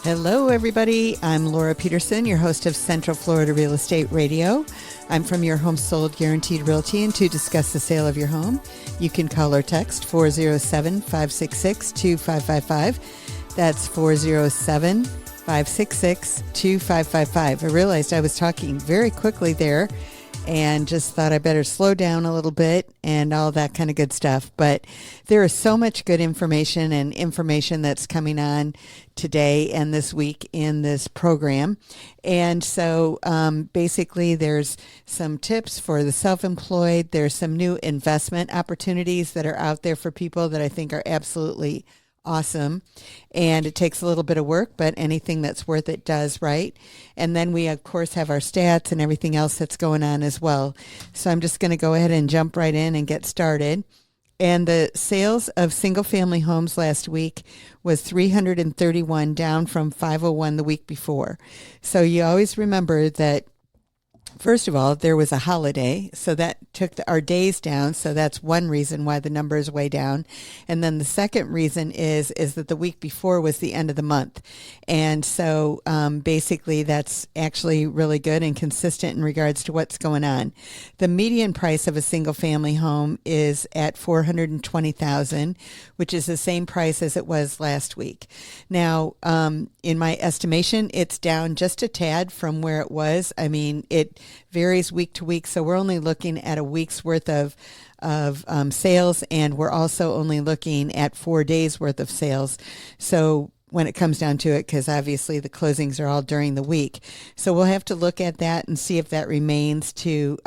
Hello, everybody. I'm Laura Peterson, your host of Central Florida Real Estate Radio. I'm from Your Home Sold Guaranteed Realty, and to discuss the sale of your home, you can call or text 407-566-2555. That's 407-566-2555. I realized I was talking very quickly there and just thought I better slow down a little bit and all that kind of good stuff. But there is so much good information and information that's coming on today and this week in this program. And so basically there's some tips for the self-employed. There's some new investment opportunities that are out there for people that I think are absolutely awesome. And it takes a little bit of work, but anything that's worth it does, right? And then we, of course, have our stats and everything else that's going on as well. So I'm just going to go ahead and jump right in and get started. And the sales of single-family homes last week was 331, down from 501 the week before. So you always remember that, first of all, there was a holiday, so that took our days down. So that's one reason why the number is way down. And then the second reason is that the week before was the end of the month. And so basically that's actually really good and consistent in regards to what's going on. The median price of a single family home is at $420,000, which is the same price as it was last week. Now, in my estimation, it's down just a tad from where it was. I mean, it varies week to week, so we're only looking at a week's worth of sales, and we're also only looking at 4 days worth of sales. So when it comes down to it, because obviously the closings are all during the week, so we'll have to look at that and see if that remains to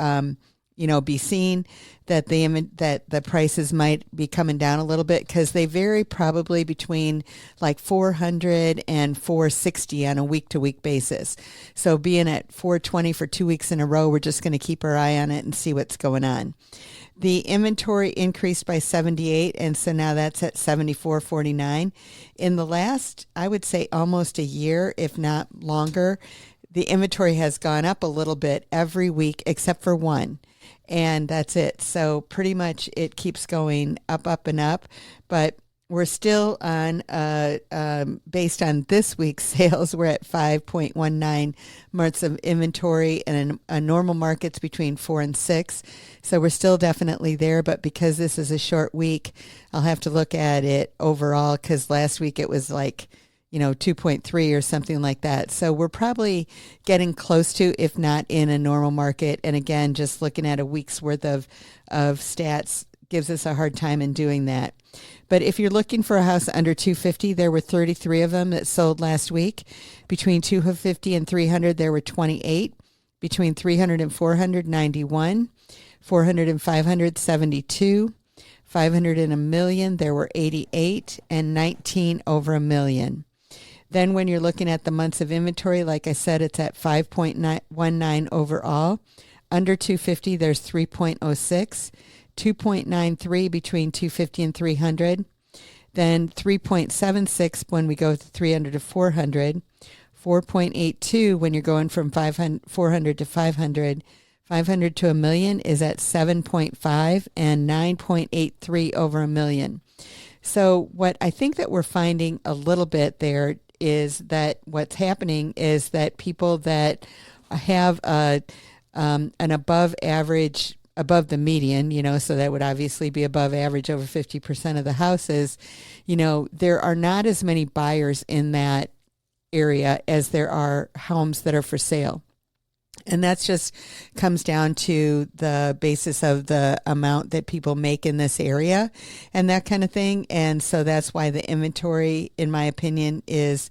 be seen, that the prices might be coming down a little bit, because they vary probably between like 400 and 460 on a week-to-week basis. So being at 420 for 2 weeks in a row, we're just going to keep our eye on it and see what's going on. The inventory increased by 78, and so now that's at 7449. In the last, I would say almost a year, if not longer, the inventory has gone up a little bit every week except for one. And that's it. So pretty much it keeps going up and up. But we're still on, based on this week's sales, we're at 5.19 months of inventory, and a normal market's between 4 and 6. So we're still definitely there. But because this is a short week, I'll have to look at it overall, because last week it was like 2.3 or something like that. So we're probably getting close to, if not in a normal market. And again, just looking at a week's worth of stats gives us a hard time in doing that. But if you're looking for a house under 250, there were 33 of them that sold last week. Between 250 and 300, there were 28. Between 300 and 400, 91. 400 and 500, 72. 500 and $1 million, there were 88, and 19 over $1 million. Then when you're looking at the months of inventory, like I said, it's at 5.19 overall. Under 250, there's 3.06, 2.93 between 250 and 300. Then 3.76 when we go to 300 to 400. 4.82 when you're going from 400 to 500. 500 to $1 million is at 7.5, and 9.83 over $1 million. So what I think that we're finding a little bit there is that what's happening is that people that have an above average, above the median, so that would obviously be above average over 50% of the houses, there are not as many buyers in that area as there are homes that are for sale. And that's just comes down to the basis of the amount that people make in this area and that kind of thing. And so that's why the inventory, in my opinion, is,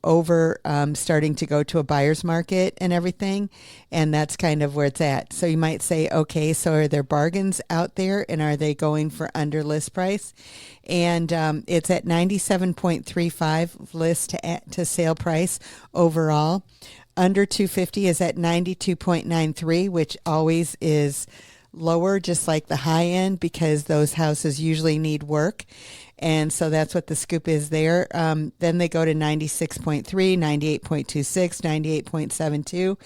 over starting to go to a buyer's market and everything. And that's kind of where it's at. So you might say, okay, so are there bargains out there, and are they going for under list price? And it's at 97.35 list to sale price overall. Under 250 is at 92.93, which always is lower, just like the high end, because those houses usually need work. And so that's what the scoop is there. Then they go to 96.3, 98.26, 98.72.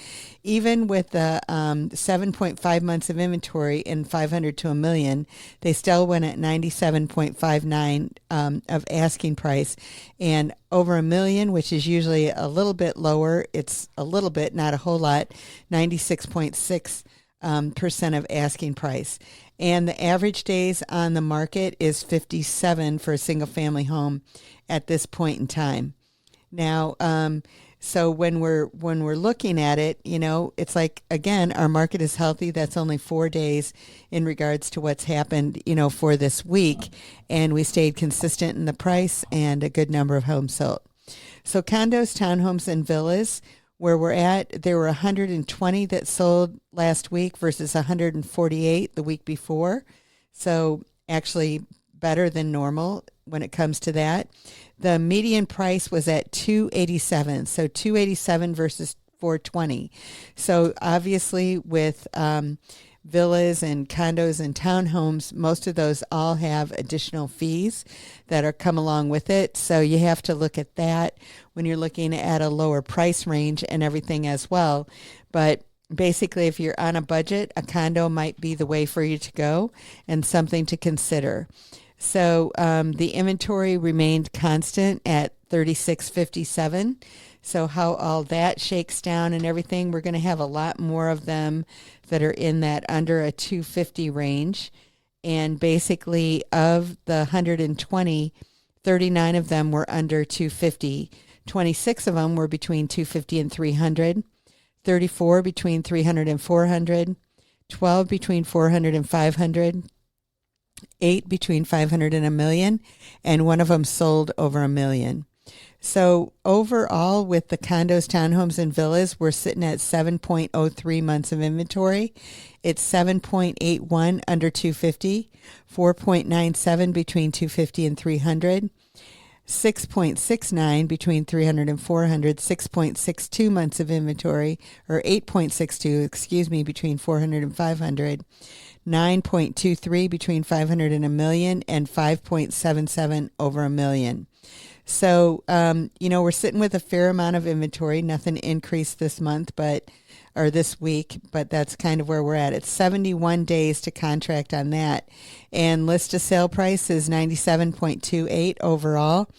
Even with the 7.5 months of inventory in 500 to a million, they still went at 97.59 of asking price. And over a million, which is usually a little bit lower, it's a little bit, not a whole lot, 96.6 percent of asking price. And the average days on the market is 57 for a single family home at this point in time. Now, so when we're looking at it, you know, it's like, again, our market is healthy. That's only 4 days in regards to what's happened, you know, for this week. And we stayed consistent in the price and a good number of homes sold. So condos, townhomes, and villas, where we're at, there were 120 that sold last week versus 148 the week before. So actually better than normal when it comes to that. The median price was at 287. So 287 versus 420. So obviously with villas and condos and townhomes, most of those all have additional fees that are come along with it. So you have to look at that when you're looking at a lower price range and everything as well. But basically, if you're on a budget, a condo might be the way for you to go and something to consider. So the inventory remained constant at 3657. So how all that shakes down and everything, we're going to have a lot more of them that are in that under a 250 range. And basically of the 120, 39 of them were under 250. 26 of them were between 250 and 300. 34 between 300 and 400. 12 between 400 and 500. 8 between 500 and a million. And one of them sold over a million. So overall, with the condos, townhomes, and villas, we're sitting at 7.03 months of inventory. It's 7.81 under 250, 4.97 between 250 and 300, 6.69 between 300 and 400, 6.62 months of inventory, or 8.62, excuse me, between 400 and 500, 9.23 between 500 and a million, and 5.77 over a million. So, you know, we're sitting with a fair amount of inventory. Nothing increased this month, or this week, but that's kind of where we're at. It's 71 days to contract on that. And list to sale price is 97.28 overall.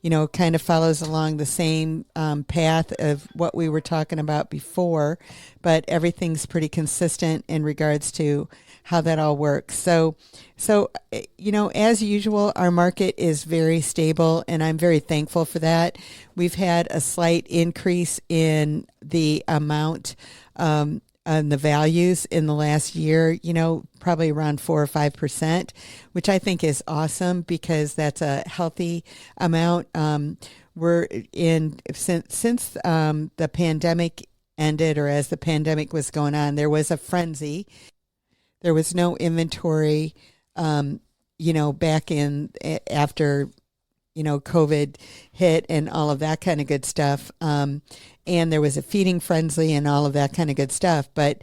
You know, kind of follows along the same path of what we were talking about before, but everything's pretty consistent in regards to how that all works. So, you know, as usual, our market is very stable, and I'm very thankful for that. We've had a slight increase in the amount and the values in the last year, you know, probably around 4 or 5%, which I think is awesome because that's a healthy amount. We're in, since the pandemic ended, or as the pandemic was going on, there was a frenzy. There was no inventory, you know, back in after, you know, COVID hit and all of that kind of good stuff. And there was a feeding frenzy and all of that kind of good stuff. But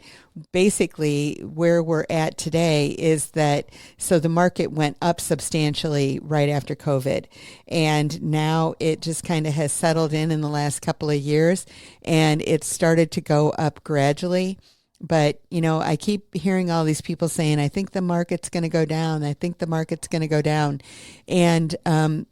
basically where we're at today is that, so the market went up substantially right after COVID. And now it just kind of has settled in the last couple of years, and it's started to go up gradually. But, you know, I keep hearing all these people saying, I think the market's going to go down. I think the market's going to go down. And,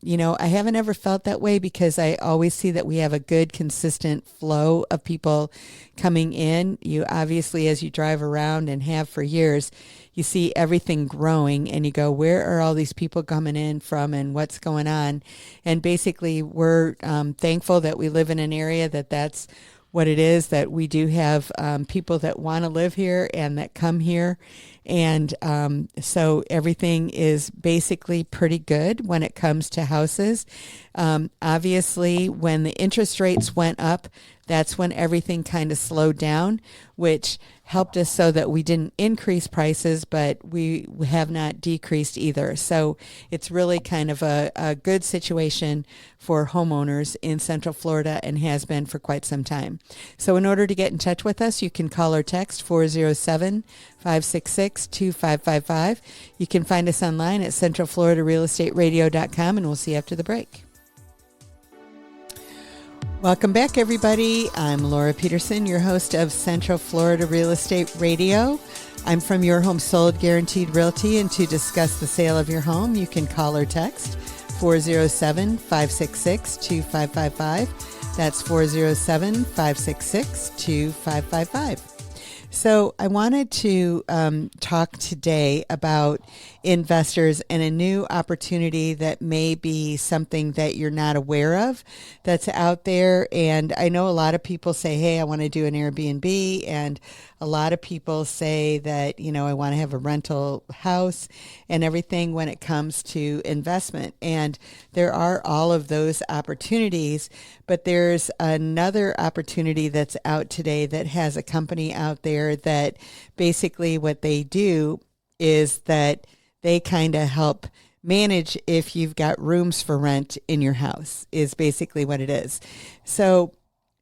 you know, I haven't ever felt that way because I always see that we have a good, consistent flow of people coming in. You obviously, as you drive around and have for years, you see everything growing and you go, where are all these people coming in from and what's going on? And basically, we're thankful that we live in an area that's what it is, that we do have people that want to live here and that come here. And so everything is basically pretty good when it comes to houses. Obviously, when the interest rates went up, that's when everything kind of slowed down, which helped us so that we didn't increase prices, but we have not decreased either. So it's really kind of a good situation for homeowners in Central Florida and has been for quite some time. So in order to get in touch with us, you can call or text 407-566 566-2555. You can find us online at centralfloridarealestateradio.com, and we'll see you after the break. Welcome back, everybody. I'm Laura Peterson, your host of Central Florida Real Estate Radio. I'm from Your Home Sold Guaranteed Realty, and to discuss the sale of your home, you can call or text 407-566-2555. That's 407-566-2555. So I wanted to talk today about investors and a new opportunity that may be something that you're not aware of that's out there. And I know a lot of people say, hey, I want to do an Airbnb. And a lot of people say that, you know, I want to have a rental house and everything when it comes to investment. And there are all of those opportunities, but there's another opportunity that's out today that has a company out there that basically what they do is that they kind of help manage if you've got rooms for rent in your house is basically what it is. So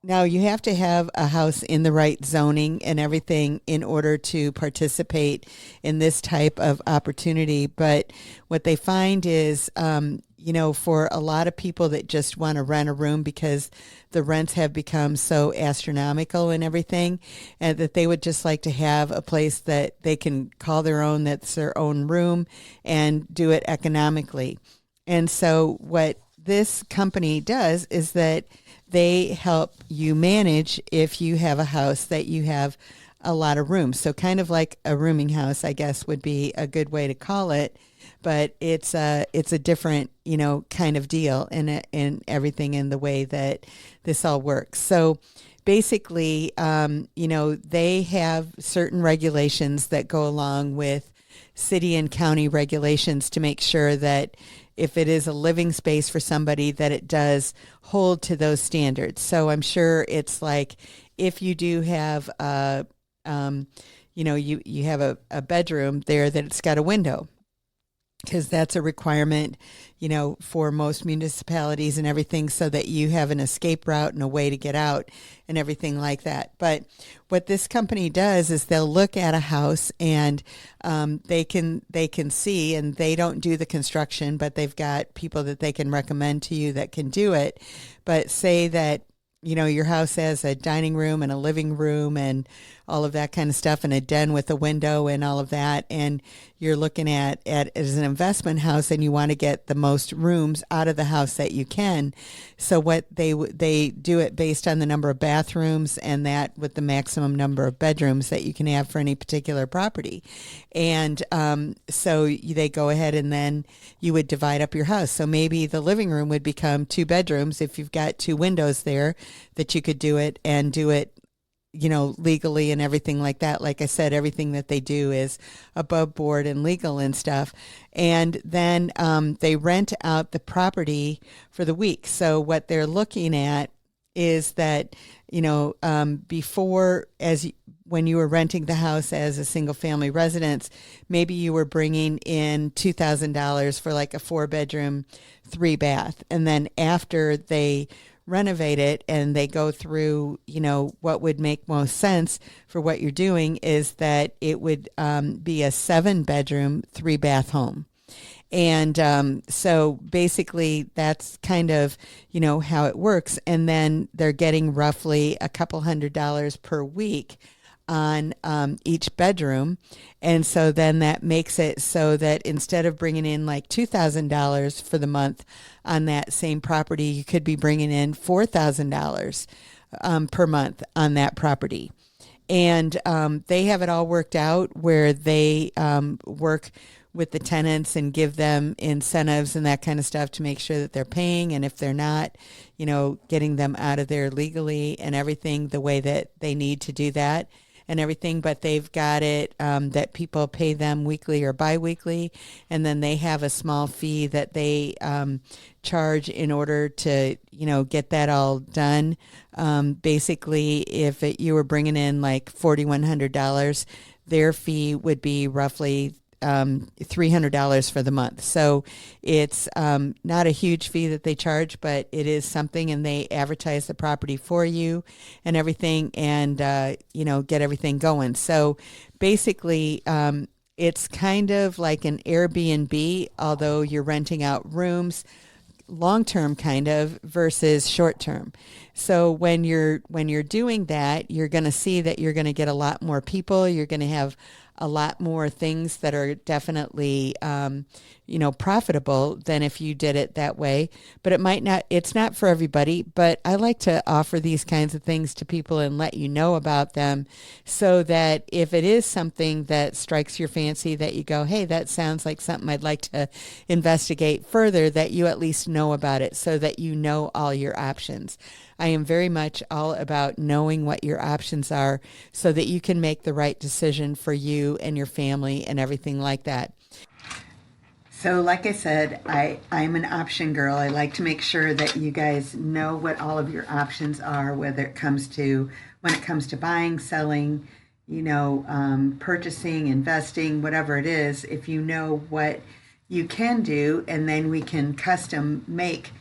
now you have to have a house in the right zoning and everything in order to participate in this type of opportunity. But what they find is, you know, for a lot of people that just want to rent a room because the rents have become so astronomical and everything, and that they would just like to have a place that they can call their own, that's their own room, and do it economically. And so what this company does is that they help you manage if you have a house that you have a lot of rooms. So kind of like a rooming house, I guess, would be a good way to call it. But it's a different, you know, kind of deal in everything in the way that this all works. So basically, you know, they have certain regulations that go along with city and county regulations to make sure that if it is a living space for somebody, that it does hold to those standards. So I'm sure it's like if you do have you know, you have a bedroom there, that it's got a window, because that's a requirement, you know, for most municipalities and everything, so that you have an escape route and a way to get out and everything like that. But what this company does is they'll look at a house and they can see, and they don't do the construction, but they've got people that they can recommend to you that can do it. But say that, you know, your house has a dining room and a living room and all of that kind of stuff, and a den with a window and all of that, and you're looking at as an investment house, and you want to get the most rooms out of the house that you can. So what they do it based on the number of bathrooms, and that with the maximum number of bedrooms that you can have for any particular property. And so they go ahead, and then you would divide up your house. So maybe the living room would become 2 bedrooms if you've got 2 windows there, that you could do it, you know, legally and everything like that. Like I said, everything that they do is above board and legal and stuff. And then they rent out the property for the week. So what they're looking at is that, you know, before, when you were renting the house as a single family residence, maybe you were bringing in $2,000 for like a 4-bedroom, 3-bath. And then after they renovate it and they go through, you know, what would make most sense for what you're doing is that it would be a 7-bedroom, 3-bath home. And so basically that's kind of, you know, how it works. And then they're getting roughly a couple $100 per week on each bedroom. And so then that makes it so that instead of bringing in like $2,000 for the month on that same property, you could be bringing in $4,000 per month on that property. And they have it all worked out where they work with the tenants and give them incentives and that kind of stuff to make sure that they're paying. And if they're not, you know, getting them out of there legally and everything the way that they need to do that and everything. But they've got it that people pay them weekly or biweekly. And then they have a small fee that they charge in order to, you know, get that all done. Basically, if you were bringing in like $4,100, their fee would be roughly $300 for the month. So it's not a huge fee that they charge, but it is something, and they advertise the property for you and everything, and you know, get everything going. So basically, it's kind of like an Airbnb, although you're renting out rooms, long-term kind of versus short-term. So when you're doing that, you're going to see that you're going to get a lot more people. You're going to have a lot more things that are definitely, profitable than if you did it that way. But it's not for everybody, but I like to offer these kinds of things to people and let you know about them so that if it is something that strikes your fancy that you go, hey, that sounds like something I'd like to investigate further, that you at least know about it so that you know all your options. I am very much all about knowing what your options are so that you can make the right decision for you and your family and everything like that. So like I said, I'm an option girl. I like to make sure that you guys know what all of your options are, when it comes to buying, selling, purchasing, investing, whatever it is. If you know what you can do, and then we can custom make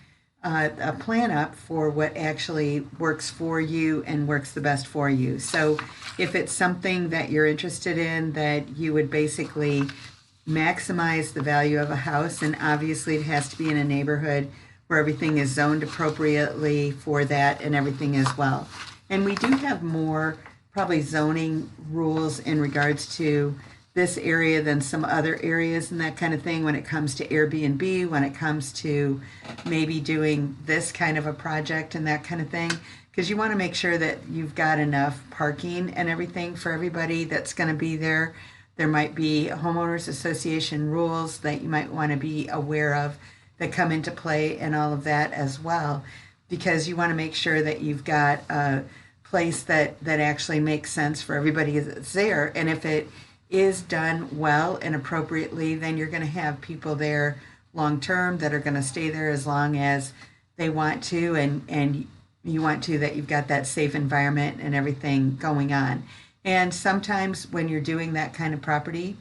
a plan up for what actually works for you and works the best for you. So if it's something that you're interested in, that you would basically maximize the value of a house, and obviously it has to be in a neighborhood where everything is zoned appropriately for that and everything as well. And we do have more probably zoning rules in regards to this area than some other areas and that kind of thing when it comes to Airbnb, when it comes to maybe doing this kind of a project and that kind of thing, because you want to make sure that you've got enough parking and everything for everybody that's going to be there. There might be homeowners association rules that you might want to be aware of that come into play and all of that as well, because you want to make sure that you've got a place that actually makes sense for everybody that's there. And if it is done well and appropriately, then you're going to have people there long term that are going to stay there as long as they want to, and you want to, that you've got that safe environment and everything going on. And sometimes when you're doing that kind of property,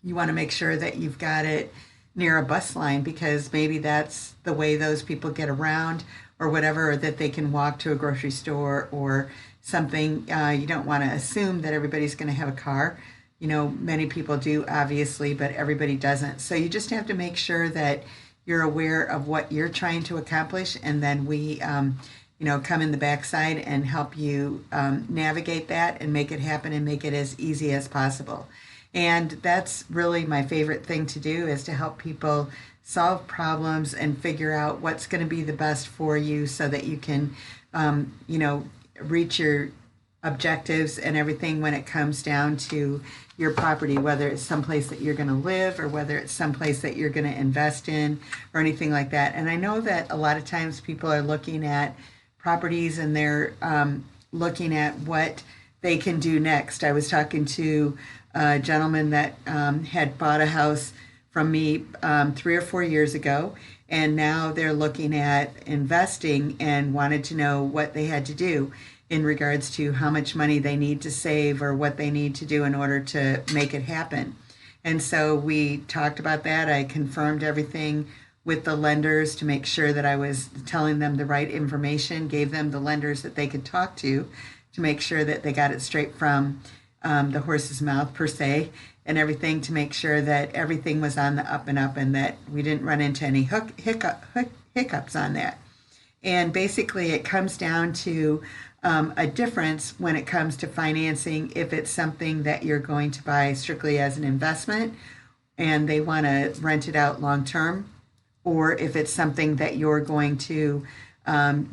you want to make sure that you've got it near a bus line, because maybe that's the way those people get around or whatever, or that they can walk to a grocery store or something. You don't want to assume that everybody's going to have a car. Many people do, obviously, but everybody doesn't. So you just have to make sure that you're aware of what you're trying to accomplish, and then we, come in the backside and help you navigate that and make it happen and make it as easy as possible. And that's really my favorite thing to do, is to help people solve problems and figure out what's going to be the best for you so that you can, reach your objectives and everything when it comes down to your property, whether it's someplace that you're going to live or whether it's someplace that you're going to invest in or anything like that. And I know that a lot of times people are looking at properties and they're looking at what they can do next. I was talking to a gentleman that had bought a house from me 3 or 4 years ago, and now they're looking at investing and wanted to know what they had to do in regards to how much money they need to save or what they need to do in order to make it happen. And so we talked about that. I confirmed everything with the lenders to make sure that I was telling them the right information, gave them the lenders that they could talk to make sure that they got it straight from the horse's mouth, per se, and everything, to make sure that everything was on the up and up and that we didn't run into any hiccups on that. And basically it comes down to a difference when it comes to financing, if it's something that you're going to buy strictly as an investment and they want to rent it out long term, or if it's something that you're going to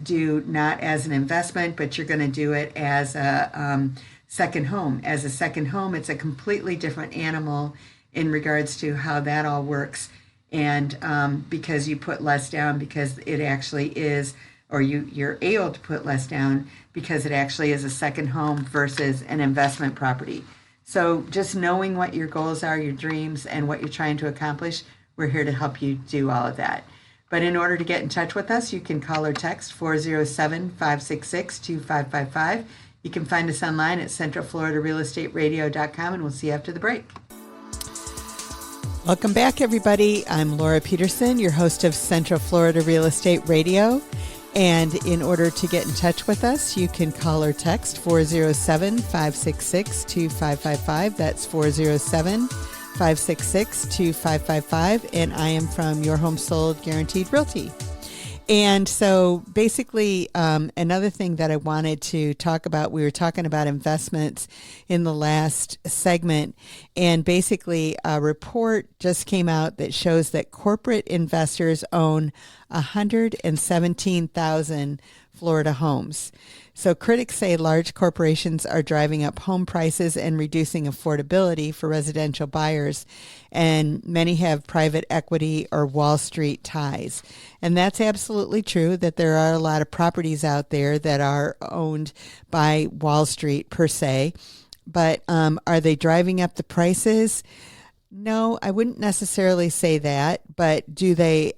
do not as an investment, but you're going to do it as a second home. As a second home, it's a completely different animal in regards to how that all works. And because you put less down, because it actually is, or you're able to put less down because it actually is a second home versus an investment property. So just knowing what your goals are, your dreams, and what you're trying to accomplish, we're here to help you do all of that. But in order to get in touch with us, you can call or text 407-566-2555. You can find us online at centralfloridarealestateradio.com, and we'll see you after the break. Welcome back, everybody. I'm Laura Peterson, your host of Central Florida Real Estate Radio. And in order to get in touch with us, you can call or text 407-566-2555. That's 407 566-2555, and I am from Your Home Sold Guaranteed Realty. And so basically, another thing that I wanted to talk about, we were talking about investments in the last segment, and basically a report just came out that shows that corporate investors own 117,000 Florida homes. So critics say large corporations are driving up home prices and reducing affordability for residential buyers, and many have private equity or Wall Street ties. And that's absolutely true, that there are a lot of properties out there that are owned by Wall Street per se. But are they driving up the prices? No, I wouldn't necessarily say that, but do they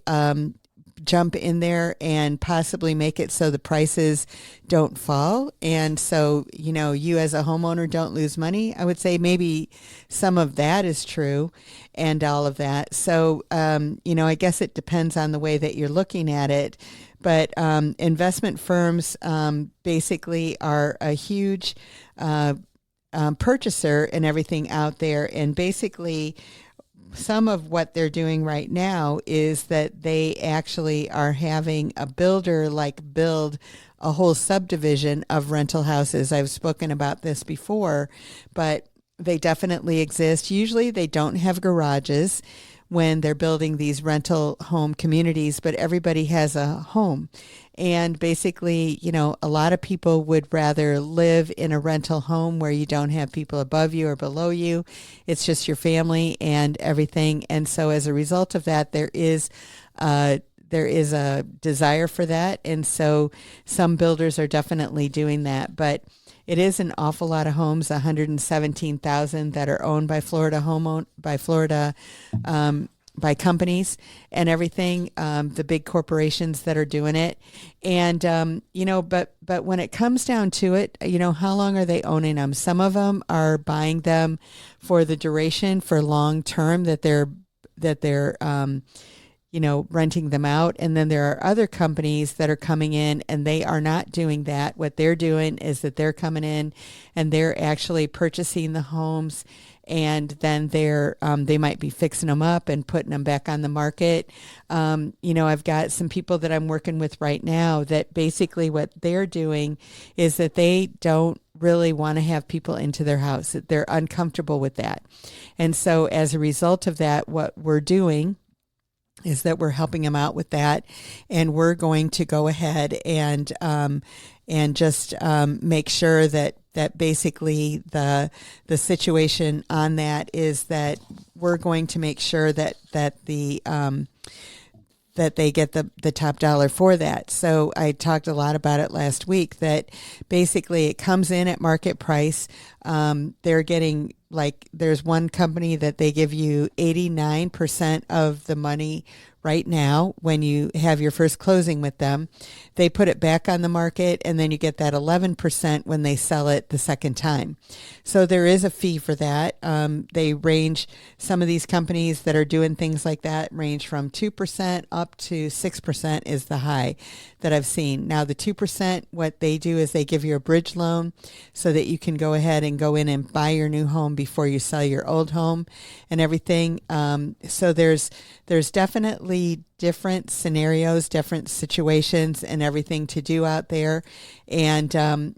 jump in there and possibly make it so the prices don't fall? And so, you as a homeowner don't lose money. I would say maybe some of that is true and all of that. So, I guess it depends on the way that you're looking at it. But investment firms basically are a huge purchaser and everything out there. And basically, some of what they're doing right now is that they actually are having a builder build a whole subdivision of rental houses. I've spoken about this before, but they definitely exist. Usually they don't have garages when they're building these rental home communities, but everybody has a home. And basically, a lot of people would rather live in a rental home where you don't have people above you or below you. It's just your family and everything. And so as a result of that, there is a desire for that. And so some builders are definitely doing that. But it is an awful lot of homes, 117,000 that are owned by by companies and everything, the big corporations that are doing it. And, but when it comes down to it, how long are they owning them? Some of them are buying them for the duration, for long term, that they're renting them out. And then there are other companies that are coming in and they are not doing that. What they're doing is that they're coming in and they're actually purchasing the homes, and then they might be fixing them up and putting them back on the market. I've got some people that I'm working with right now that basically what they're doing is that they don't really want to have people into their house. They're uncomfortable with that. And so as a result of that, what we're doing is that we're helping them out with that, and we're going to go ahead and just make sure that basically the situation on that is that we're going to make sure that they get the top dollar for that. So I talked a lot about it last week, that basically it comes in at market price. They're getting, there's one company that they give you 89% of the money right now when you have your first closing with them. They put it back on the market, and then you get that 11% when they sell it the second time. So there is a fee for that. They range, some of these companies that are doing things like that range from 2% up to 6% is the high that I've seen. Now the 2%, what they do is they give you a bridge loan so that you can go ahead and go in and buy your new home before you sell your old home and everything. So there's definitely different scenarios, different situations and everything to do out there. And,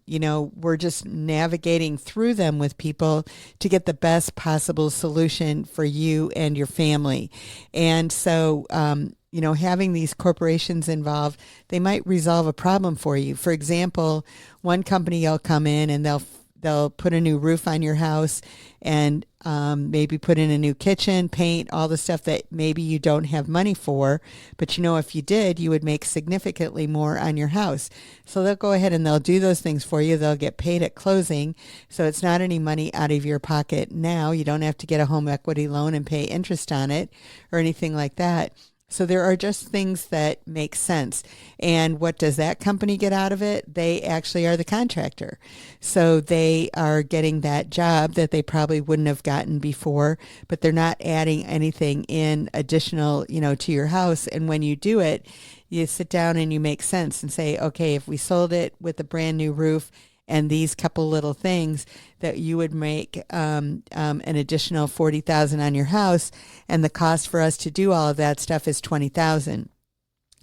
we're just navigating through them with people to get the best possible solution for you and your family. And so, having these corporations involved, they might resolve a problem for you. For example, one company will come in and they'll put a new roof on your house and maybe put in a new kitchen, paint, all the stuff that maybe you don't have money for. But if you did, you would make significantly more on your house. So they'll go ahead and they'll do those things for you. They'll get paid at closing. So it's not any money out of your pocket now. You don't have to get a home equity loan and pay interest on it or anything like that. So there are just things that make sense. And what does that company get out of it? They actually are the contractor. So they are getting that job that they probably wouldn't have gotten before, but they're not adding anything in additional, to your house. And when you do it, you sit down and you make sense and say, okay, if we sold it with a brand new roof and these couple little things, that you would make an additional $40,000 on your house, and the cost for us to do all of that stuff is $20,000.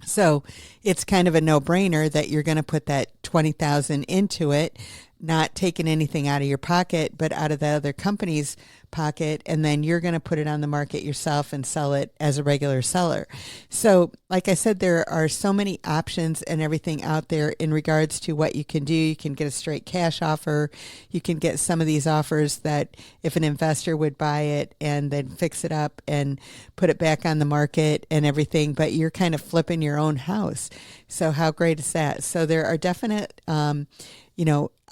So it's kind of a no-brainer that you're going to put that $20,000 into it, not taking anything out of your pocket, but out of the other company's pocket, and then you're going to put it on the market yourself and sell it as a regular seller. So, like I said, there are so many options and everything out there in regards to what you can do. You can get a straight cash offer. You can get some of these offers that if an investor would buy it and then fix it up and put it back on the market and everything, but you're kind of flipping your own house. So how great is that? So there are definite,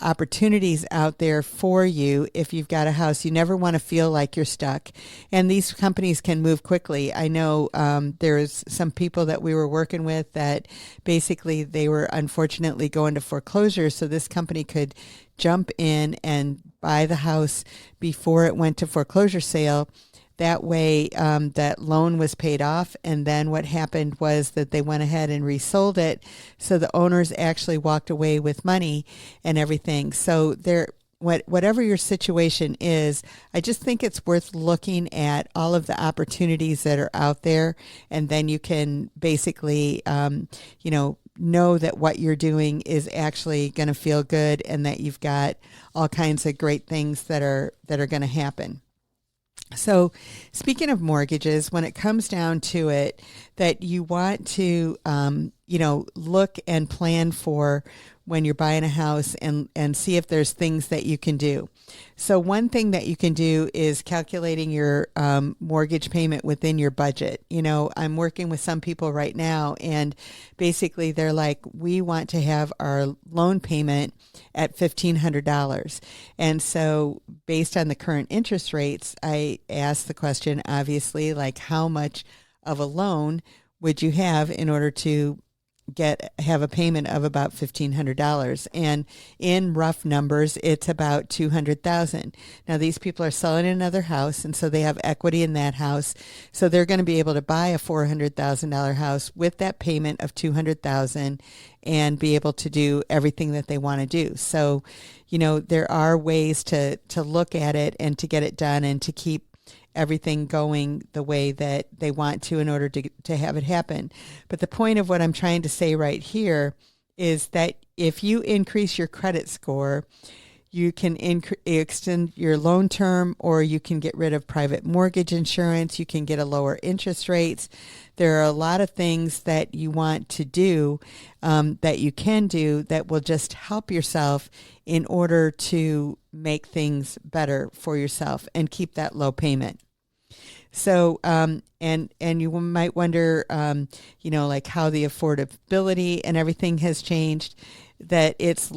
opportunities out there for you if you've got a house. You never want to feel like you're stuck. And these companies can move quickly. I know there's some people that we were working with that basically they were unfortunately going to foreclosure. So this company could jump in and buy the house before it went to foreclosure sale. That way, that loan was paid off, and then what happened was that they went ahead and resold it, so the owners actually walked away with money and everything. So whatever your situation is, I just think it's worth looking at all of the opportunities that are out there, and then you can basically, know that what you're doing is actually going to feel good, and that you've got all kinds of great things that are going to happen. So speaking of mortgages, when it comes down to it, that you want to, look and plan for when you're buying a house and see if there's things that you can do. So one thing that you can do is calculating your mortgage payment within your budget. I'm working with some people right now, and basically they're like, we want to have our loan payment at $1,500. And so based on the current interest rates, I asked the question, obviously, like how much of a loan would you have in order to have a payment of about $1,500, and in rough numbers, it's about $200,000. Now, these people are selling another house, and so they have equity in that house, so they're going to be able to buy a $400,000 house with that payment of $200,000 and be able to do everything that they want to do. So, there are ways to look at it and to get it done and to keep everything going the way that they want to in order to have it happen. But the point of what I'm trying to say right here is that if you increase your credit score, you can extend your loan term, or you can get rid of private mortgage insurance. You can get a lower interest rates. There are a lot of things that you want to do, that you can do, that will just help yourself in order to make things better for yourself and keep that low payment. So, and you might wonder, like how the affordability and everything has changed, that it's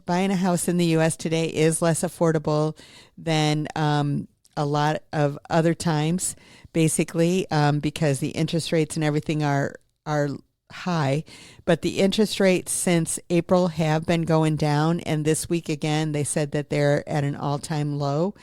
buying a house in the U.S. today is less affordable than a lot of other times, basically, because the interest rates and everything are high. But the interest rates since April have been going down, and this week again they said that they're at an all-time low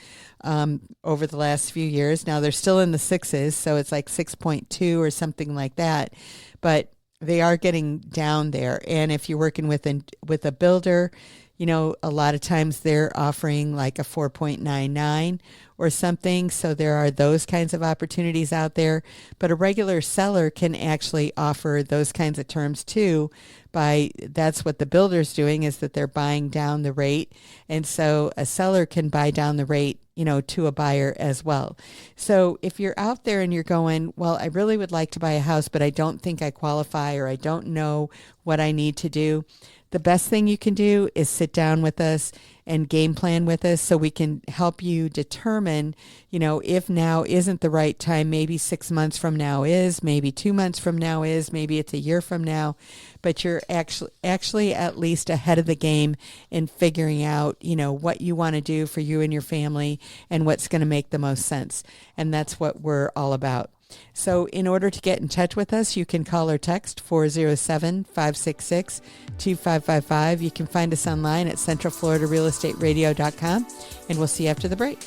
over the last few years. Now they're still in the sixes, so it's like 6.2 or something like that, but they are getting down there. And if you're working with a builder, a lot of times they're offering like a 4.99 or something. So there are those kinds of opportunities out there. But a regular seller can actually offer those kinds of terms too. That's what the builder's doing, is that they're buying down the rate. And so a seller can buy down the rate, to a buyer as well. So if you're out there and you're going, well, I really would like to buy a house, but I don't think I qualify, or I don't know what I need to do, the best thing you can do is sit down with us and game plan with us, so we can help you determine, if now isn't the right time. Maybe 6 months from now is, maybe 2 months from now is, maybe it's a year from now, but you're actually at least ahead of the game in figuring out, what you want to do for you and your family and what's going to make the most sense. And that's what we're all about. So in order to get in touch with us, you can call or text 407-566-2555. You can find us online at centralfloridarealestateradio.com, and we'll see you after the break.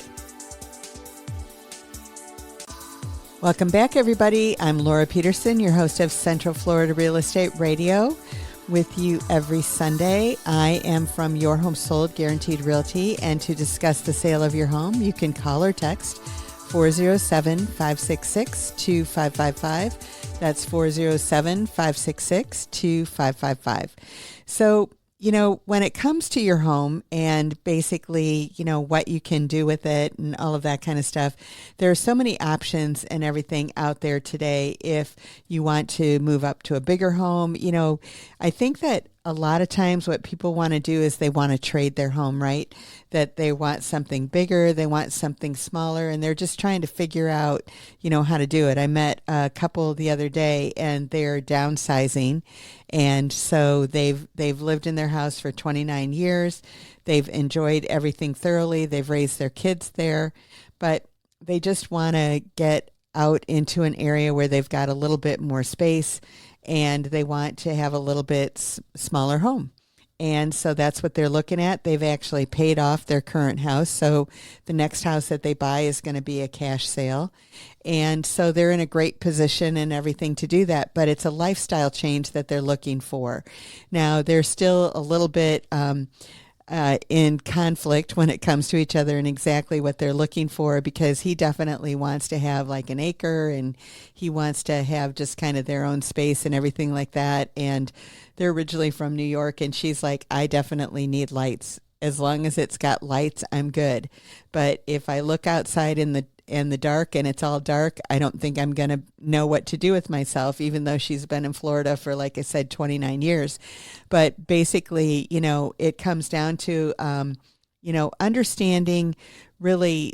Welcome back, everybody. I'm Laura Peterson, your host of Central Florida Real Estate Radio. with you every Sunday. I am from Your Home Sold Guaranteed Realty, and to discuss the sale of your home, you can call or text 407-566-2555. That's 407-566-2555. So, when it comes to your home and basically, what you can do with it and all of that kind of stuff, there are so many options and everything out there today. If you want to move up to a bigger home, I think that a lot of times what people want to do is they want to trade their home, right? That they want something bigger, they want something smaller, and they're just trying to figure out, how to do it. I met a couple the other day and they're downsizing. And so they've lived in their house for 29 years. They've enjoyed everything thoroughly. They've raised their kids there, but they just want to get out into an area where they've got a little bit more space and they want to have a little bit smaller home. And so that's what they're looking at. They've actually paid off their current house. So the next house that they buy is going to be a cash sale. And so they're in a great position and everything to do that. But it's a lifestyle change that they're looking for. Now, they're still a little bit in conflict when it comes to each other and exactly what they're looking for, because he definitely wants to have like an acre and he wants to have just kind of their own space and everything like that. And they're originally from New York, and she's like, I definitely need lights. As long as it's got lights, I'm good. But if I look outside in the dark and it's all dark, I don't think I'm going to know what to do with myself, even though she's been in Florida for, like I said, 29 years. But basically, it comes down to, understanding really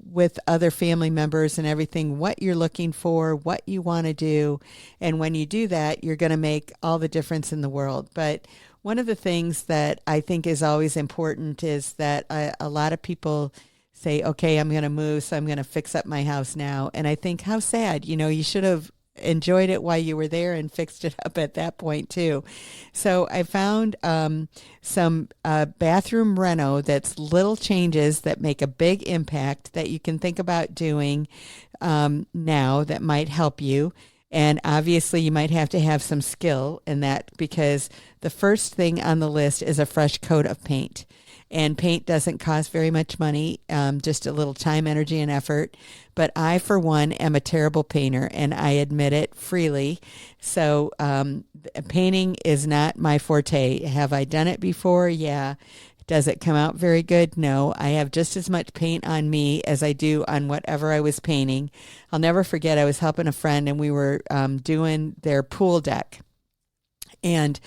with other family members and everything, what you're looking for, what you want to do. And when you do that, you're going to make all the difference in the world. But one of the things that I think is always important is that a lot of people say, okay, I'm going to move, so I'm going to fix up my house now. And I think, how sad, you should have enjoyed it while you were there and fixed it up at that point too. So I found some bathroom reno that's little changes that make a big impact that you can think about doing now that might help you. And obviously you might have to have some skill in that, because the first thing on the list is a fresh coat of paint. And paint doesn't cost very much money, just a little time, energy, and effort. But I, for one, am a terrible painter, and I admit it freely. So painting is not my forte. Have I done it before? Yeah. Does it come out very good? No. I have just as much paint on me as I do on whatever I was painting. I'll never forget, I was helping a friend, and we were doing their pool deck. And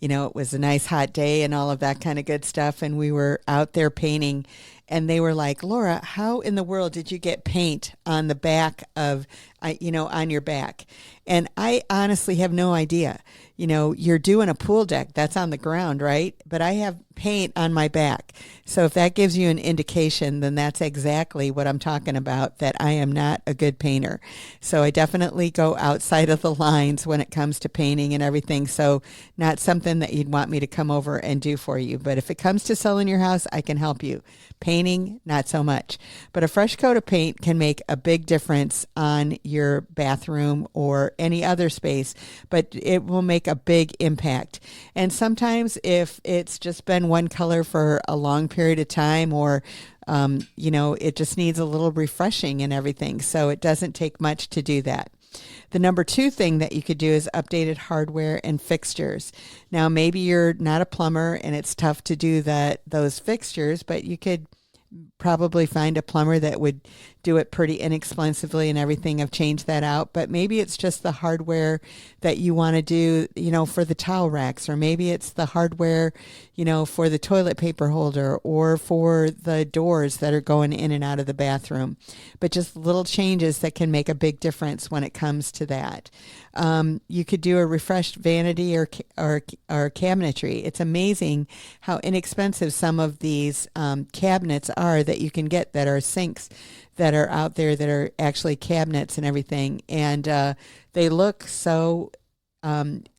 it was a nice hot day and all of that kind of good stuff. And we were out there painting, and they were like, Laura, how in the world did you get paint on the back of, on your back? And I honestly have no idea. You're doing a pool deck, that's on the ground, right? But I have paint on my back. So if that gives you an indication, then that's exactly what I'm talking about, that I am not a good painter. So I definitely go outside of the lines when it comes to painting and everything. So not something that you'd want me to come over and do for you. But if it comes to selling your house, I can help you. Painting, not so much. But a fresh coat of paint can make a big difference on your bathroom or any other space, but it will make a big impact. And sometimes if it's just been one color for a long period of time, or it just needs a little refreshing and everything. So it doesn't take much to do that. The number 2 thing that you could do is updated hardware and fixtures. Now, maybe you're not a plumber and it's tough to do those fixtures, but you could probably find a plumber that would do it pretty inexpensively and everything. I've changed that out, but maybe it's just the hardware that you want to do, for the towel racks, or maybe it's the hardware, for the toilet paper holder or for the doors that are going in and out of the bathroom. But just little changes that can make a big difference when it comes to that. You could do a refreshed vanity or cabinetry. It's amazing how inexpensive some of these cabinets are that you can get, that are sinks that are out there that are actually cabinets and everything. And they look so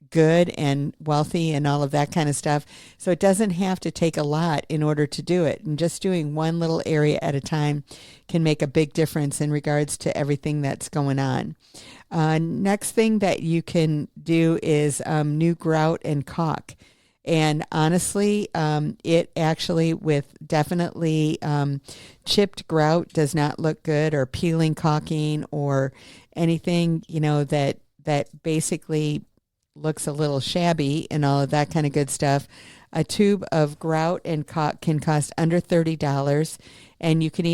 good and wealthy and all of that kind of stuff. So it doesn't have to take a lot in order to do it. And just doing one little area at a time can make a big difference in regards to everything that's going on. Next thing that you can do is new grout and caulk. And honestly, it actually with definitely chipped grout does not look good, or peeling caulking or anything, that basically looks a little shabby and all of that kind of good stuff. A tube of grout and caulk can cost under $30, and you can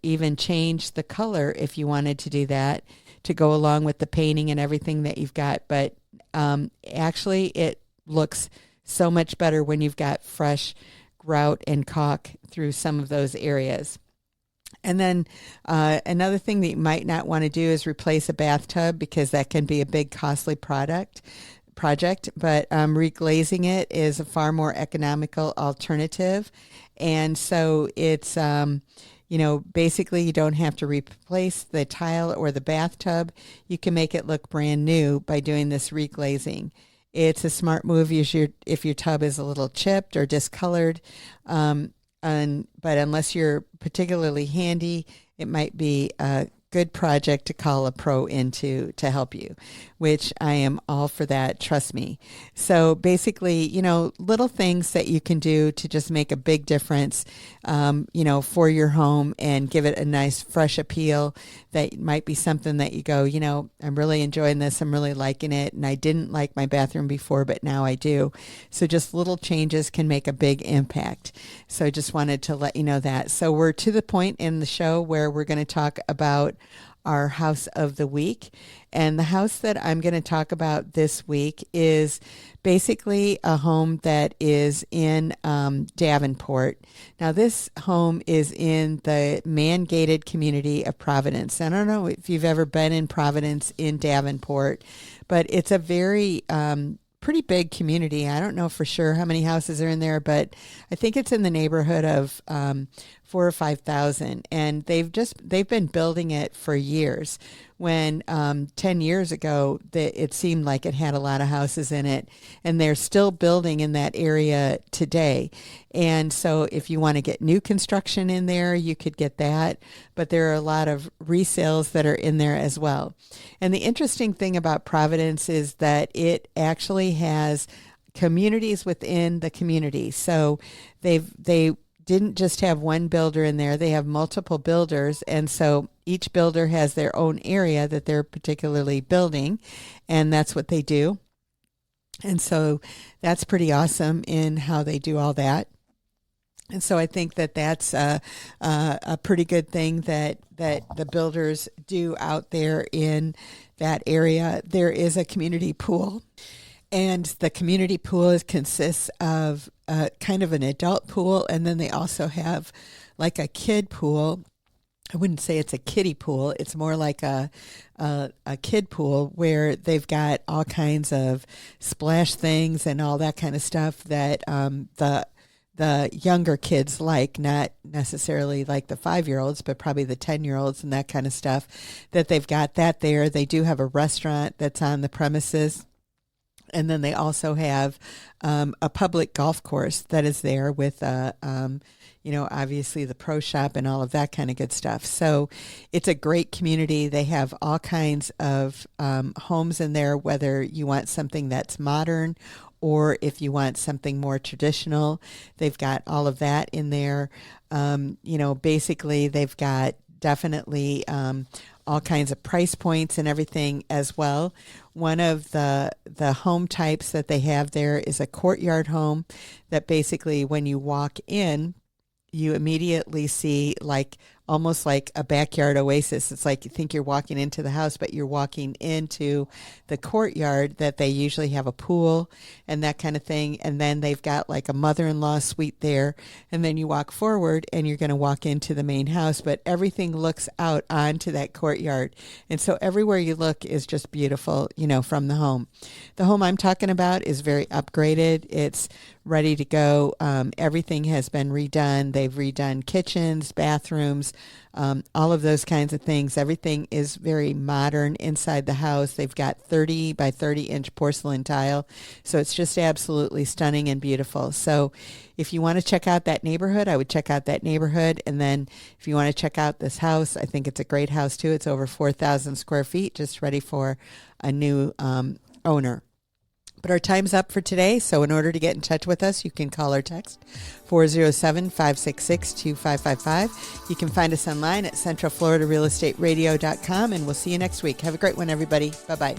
even change the color if you wanted to do that to go along with the painting and everything that you've got. But actually, it looks so much better when you've got fresh grout and caulk through some of those areas. And then another thing that you might not want to do is replace a bathtub, because that can be a big costly project. But reglazing it is a far more economical alternative. And so it's, basically you don't have to replace the tile or the bathtub. You can make it look brand new by doing this reglazing. It's a smart move if your tub is a little chipped or discolored. But unless you're particularly handy, it might be a good project to call a pro into to help you, which I am all for that, trust me. So basically, little things that you can do to just make a big difference, for your home and give it a nice fresh appeal. That might be something that you go, I'm really enjoying this. I'm really liking it. And I didn't like my bathroom before, but now I do. So just little changes can make a big impact. So I just wanted to let you know that. So we're to the point in the show where we're going to talk about our house of the week. And the house that I'm going to talk about this week is basically a home that is in Davenport. Now, this home is in the man-gated community of Providence. I don't know if you've ever been in Providence in Davenport, but it's a very pretty big community. I don't know for sure how many houses are in there, but I think it's in the neighborhood of 4,000 or 5,000, and they've been building it for years. When 10 years ago, it seemed like it had a lot of houses in it, and they're still building in that area today. And so if you want to get new construction in there, you could get that, but there are a lot of resales that are in there as well. And the interesting thing about Providence is that it actually has communities within the community. So they didn't just have one builder in there, they have multiple builders, and so each builder has their own area that they're particularly building, and that's what they do. And so that's pretty awesome in how they do all that. And so I think that that's a pretty good thing that the builders do out there in that area. There is a community pool, and the community pool consists of kind of an adult pool, and then they also have like a kid pool. I wouldn't say it's a kiddie pool. It's more like a kid pool where they've got all kinds of splash things and all that kind of stuff that the younger kids like, not necessarily like the 5-year-olds, but probably the 10-year-olds and that kind of stuff, that they've got that there. They do have a restaurant that's on the premises. And then they also have a public golf course that is there with, obviously the pro shop and all of that kind of good stuff. So it's a great community. They have all kinds of homes in there, whether you want something that's modern or if you want something more traditional. They've got all of that in there. Basically they've got definitely all kinds of price points and everything as well. One of the home types that they have there is a courtyard home that basically when you walk in, you immediately see almost like a backyard oasis. It's like you think you're walking into the house, but you're walking into the courtyard that they usually have a pool and that kind of thing. And then they've got like a mother-in-law suite there. And then you walk forward and you're going to walk into the main house, but everything looks out onto that courtyard. And so everywhere you look is just beautiful, from the home. The home I'm talking about is very upgraded. It's ready to go. Everything has been redone. They've redone kitchens, bathrooms, all of those kinds of things. Everything is very modern inside the house. They've got 30 by 30 inch porcelain tile. So it's just absolutely stunning and beautiful. So if you want to check out that neighborhood, I would check out that neighborhood. And then if you want to check out this house, I think it's a great house too. It's over 4,000 square feet, just ready for a new owner. But our time's up for today, so in order to get in touch with us, you can call or text 407-566-2555. You can find us online at centralfloridarealestateradio.com, and we'll see you next week. Have a great one, everybody. Bye-bye.